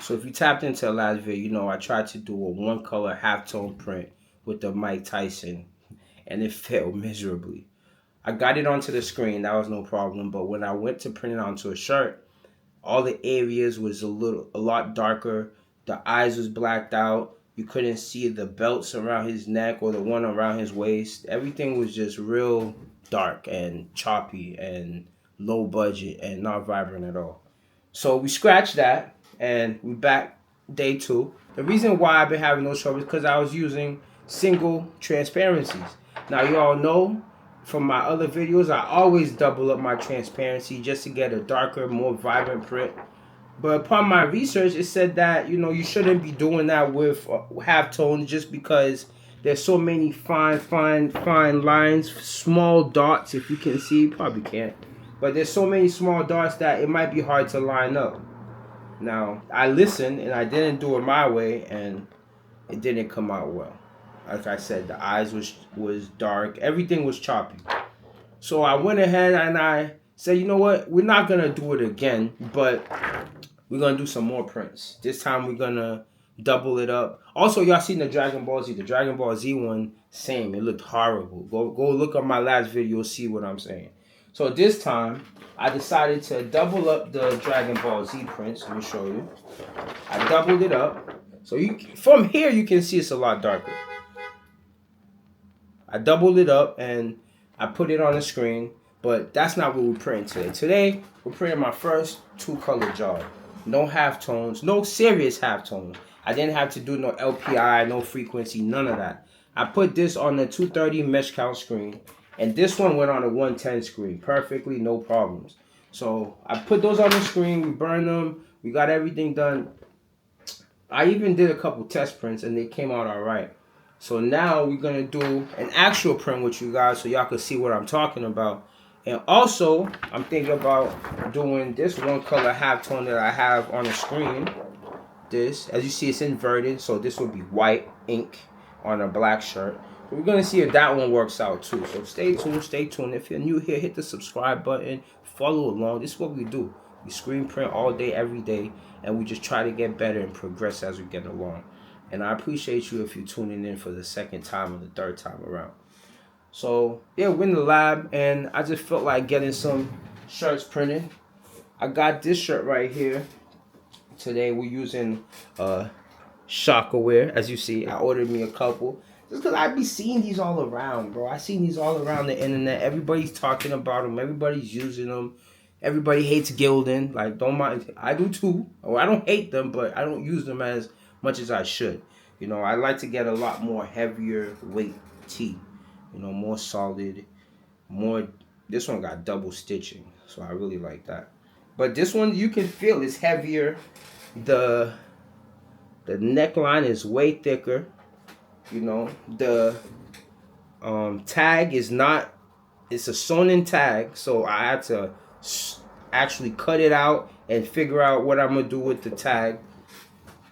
So if you tapped into the last video, you know I tried to do a one color halftone print with the Mike Tyson, and it failed miserably. I got it onto the screen, that was no problem, but when I went to print it onto a shirt, all the areas was a lot darker. The eyes was blacked out. You couldn't see the belts around his neck or the one around his waist. Everything was just real dark and choppy and low budget and not vibrant at all. So we scratched that and we back day 2. The reason why I've been having those troubles is because I was using single transparencies. Now you all know from my other videos, I always double up my transparency just to get a darker, more vibrant print. But upon my research, it said that, you know, you shouldn't be doing that with halftones just because there's so many fine lines, small dots, if you can see, you probably can't. But there's so many small dots that it might be hard to line up. Now, I listened and I didn't do it my way and it didn't come out well. Like I said, the eyes was dark. Everything was choppy. So I went ahead and I said, you know what? We're not going to do it again, but we're going to do some more prints. This time we're going to double it up. Also, y'all seen the Dragon Ball Z. The Dragon Ball Z one, same. It looked horrible. Go look up my last video. You'll see what I'm saying. So this time, I decided to double up the Dragon Ball Z prints. Let me show you. I doubled it up. So from here, you can see it's a lot darker. I doubled it up and I put it on the screen, but that's not what we're printing today. Today, we're printing my first 2-color job. No halftones, no serious halftones. I didn't have to do no LPI, no frequency, none of that. I put this on the 230 mesh count screen, and this one went on a 110 screen perfectly, no problems. So I put those on the screen, we burned them, we got everything done. I even did a couple test prints and they came out all right. So now we're going to do an actual print with you guys so y'all can see what I'm talking about. And also, I'm thinking about doing this one color halftone that I have on the screen. This, as you see, it's inverted. So this will be white ink on a black shirt. So we're going to see if that one works out too. So stay tuned, stay tuned. If you're new here, hit the subscribe button. Follow along. This is what we do. We screen print all day, every day. And we just try to get better and progress as we get along. And I appreciate you if you're tuning in for the second time or the third time around. So, yeah, we're in the lab, and I just felt like getting some shirts printed. I got this shirt right here. Today we're using Shockaware. As you see, I ordered me a couple. Just because I be seeing these all around, bro. I seen these all around the internet. Everybody's talking about them. Everybody's using them. Everybody hates Gildan. Like, don't mind. I do too. Well, I don't hate them, but I don't use them as much as I should. You know, I like to get a lot more heavier weight tee. You know, more solid, more. This one got double stitching, so I really like that. But this one, you can feel it's heavier. The neckline is way thicker. You know, the tag is not. It's a sewn-in tag, so I had to actually cut it out and figure out what I'm gonna do with the tag.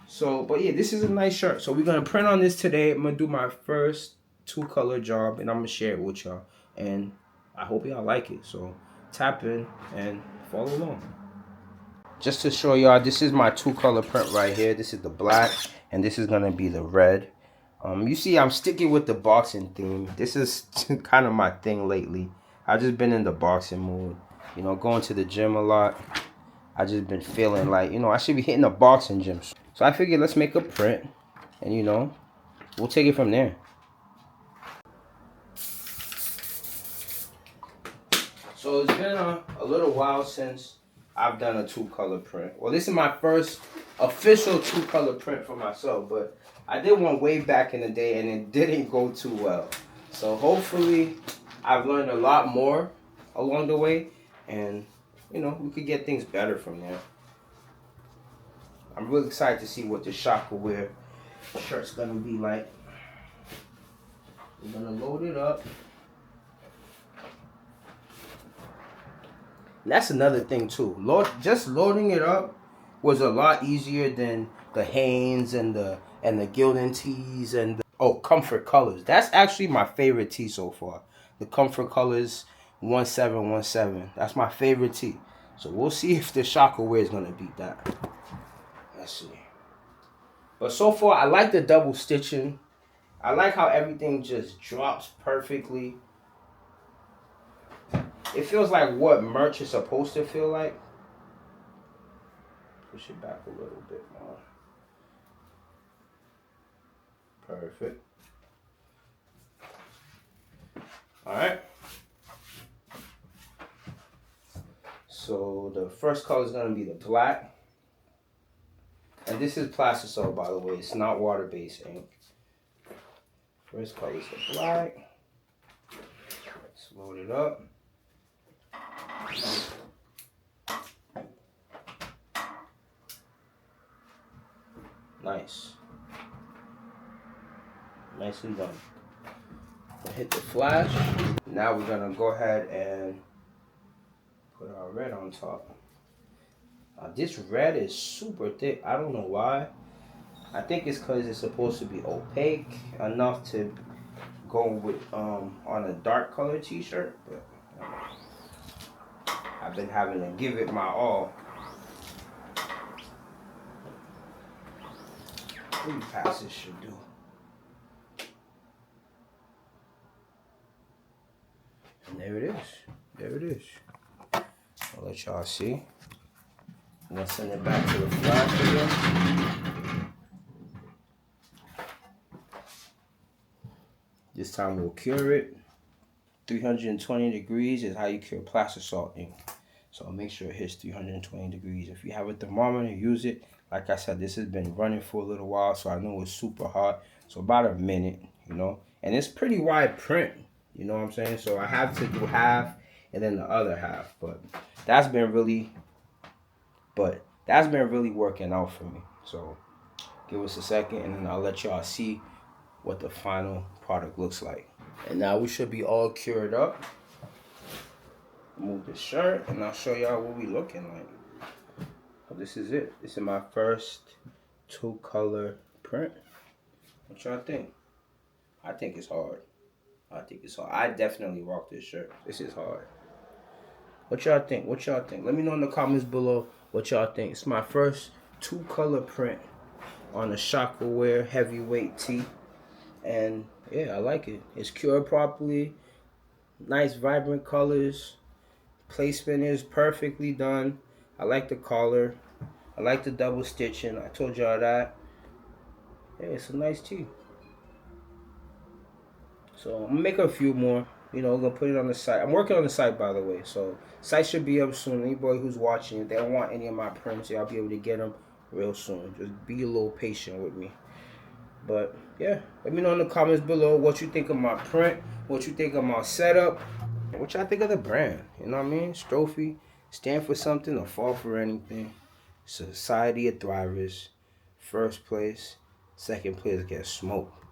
So, but yeah, this is a nice shirt. So we're going to print on this today. I'm going to do my first 2-color job, and I'm going to share it with y'all. And I hope y'all like it. So tap in and follow along. Just to show y'all, this is my 2-color print right here. This is the black, and this is going to be the red. You see, I'm sticking with the boxing theme. This is kind of my thing lately. I've just been in the boxing mood. You know, going to the gym a lot. I just been feeling like, you know, I should be hitting the boxing gym. So I figured let's make a print and, you know, we'll take it from there. So it's been a little while since I've done a 2-color print. Well, this is my first official 2-color print for myself, but I did one way back in the day and it didn't go too well. So hopefully I've learned a lot more along the way and, you know, we could get things better from there. I'm really excited to see what the Shockaware shirt's gonna be like. We're gonna load it up. And that's another thing too. Just loading it up was a lot easier than the Hanes and the Gildan tees and the Comfort Colors. That's actually my favorite tee so far. The Comfort Colors 1717. That's my favorite tee. So we'll see if the Shockaware is gonna beat that. Let's see. But so far, I like the double stitching. I like how everything just drops perfectly. It feels like what merch is supposed to feel like. Push it back a little bit more. Perfect. Alright. So the first color is going to be the black. And this is plastisol, by the way. It's not water-based ink. First color is the black. Let's load it up. Nice. Nicely done. Hit the flash. Now we're gonna go ahead and put our red on top. Now this red is super thick. I don't know why. I think it's because it's supposed to be opaque enough to go with on a dark color t-shirt, but I've been having to give it my all. What do passes should do? And there it is. There it is. I'll let y'all see. I'm gonna send it back to the flash again. This time we'll cure it. 320 degrees is how you cure plastisol ink. So make sure it hits 320 degrees. If you have a thermometer, use it. Like I said, this has been running for a little while, so I know it's super hot. So about a minute, you know. And it's pretty wide print, you know what I'm saying? So I have to do half and then the other half. But that's been really working out for me. So give us a second and then I'll let y'all see what the final product looks like. And now we should be all cured up. Move the shirt and I'll show y'all what we looking like. So this is it. This is my first 2-color print. What y'all think? I think it's hard. I definitely rock this shirt. This is hard. What y'all think? What y'all think? Let me know in the comments below what y'all think. It's my first 2-color print on a Shockaware heavyweight tee. And yeah, I like it. It's cured properly. Nice vibrant colors. Placement is perfectly done. I like the collar. I like the double stitching. I told y'all that. Yeah, it's a nice tee. So I'm gonna make a few more. You know, I'm gonna put it on the site. I'm working on the site, by the way. So site should be up soon. Anybody who's watching, if they don't want any of my prints, y'all be able to get them real soon. Just be a little patient with me. But yeah, let me know in the comments below what you think of my print, what you think of my setup, and what y'all think of the brand. You know what I mean? Strofi stand for something or fall for anything. Society of Thrivers. First place, second place gets smoked.